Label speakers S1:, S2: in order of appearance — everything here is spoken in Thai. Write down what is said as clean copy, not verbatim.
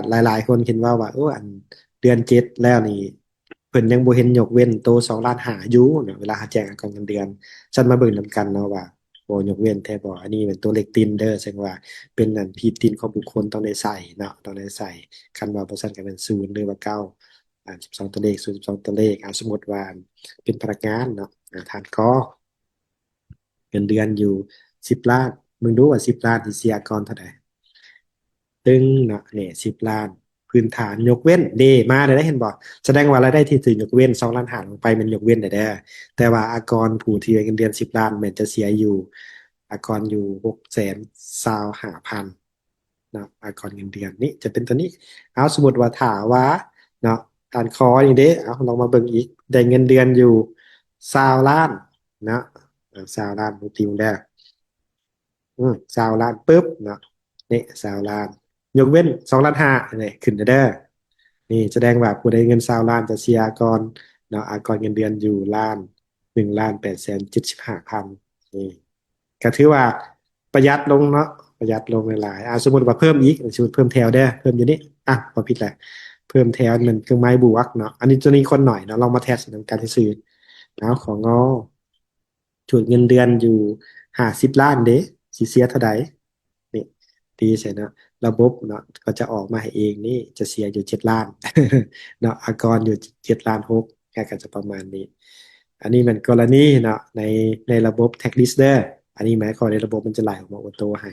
S1: หลายๆคนคิดว่าโอ้อันเดือนเจ็ดแล้วนี่เพิ่นยังบ่เห็นยกเว้นโต2,500,000อยู่เนาะเวลาหาแจ้งก่อนเงินเดือนฉันมาเบิ่งนำกันเนาะว่าบ่ยกเว้นแท้บ่อันนี้เป็นตัวเลขตินเด้อแสดงว่าเป็นอันที่ตินของบุคคลต้องได้ใส่เนาะต้องได้ใส่คันว่าบ่ซั่นก็เป็น0หรือว่า912ตัวเลข0 12ตัวเลขสมมุติว่าเป็นพนักงานเนาะฐานกเงินเดือนอยู่10,000,000มึงรู้ว่า10,000,000ที่เสียก่อนเท่าใด ตึงเนาะเนี่ย10,000,000พื้นฐานยกเว้นเดมาได้เห็นบอกแสดงว่ารายได้ที่ถือยกเว้น2,500,000ลงไปมันยกเว้นได้แต่ว่าอากรผู้ที่เงินเดือน10,000,000มันจะเสียอยู่อากรอยู่625,000เนาะอากรเงินเดือนนี่จะเป็นตัวนี้เอาสมมติว่าถาว่าเนาะการคออย่างเด้เอาลองมาเบิ่งอีกได้เงินเดือนอยู่20,000,000เนาะ20,000,000มูติวได้20,000,000ปุ๊บเนาะนี่20,000,000ยกเว้น2,500,000นี่ขึ้นเด้อนี่แสดงว่าผู้ใดเงิน20,000,000จะเสียก่อนเนาะก่อนเงินเดือนอยู่1,875,000นี่ก็ถือว่าประหยัดลงเนาะประหยัดลงหลายสมมติว่าเพิ่มอีกสมมติเพิ่มแถวได้อเพิ่มอยู่นี่พอผิดแหละเพิ่มแถวมันเครื่องไม้บวกเนาะอันนี้ตัวนี้คนหน่อยเนาะลองมาแทสในการซื้อเอาของงอจุดเงินเดือนอยู่50,000,000เด้สิเสียเท่าใดนี่ตีเสร็จเนาะระบบเนาะก็จะออกมาให้เองนี่จะเสียอยู่7,000,000เนาะอยู่7,600,000ก็จะประมาณนี้อันนี้มันกรณีเนาะในระบบ tax list เด้ออันนี้หมายความในระบบมันจะไหลออกมาออโต้ให้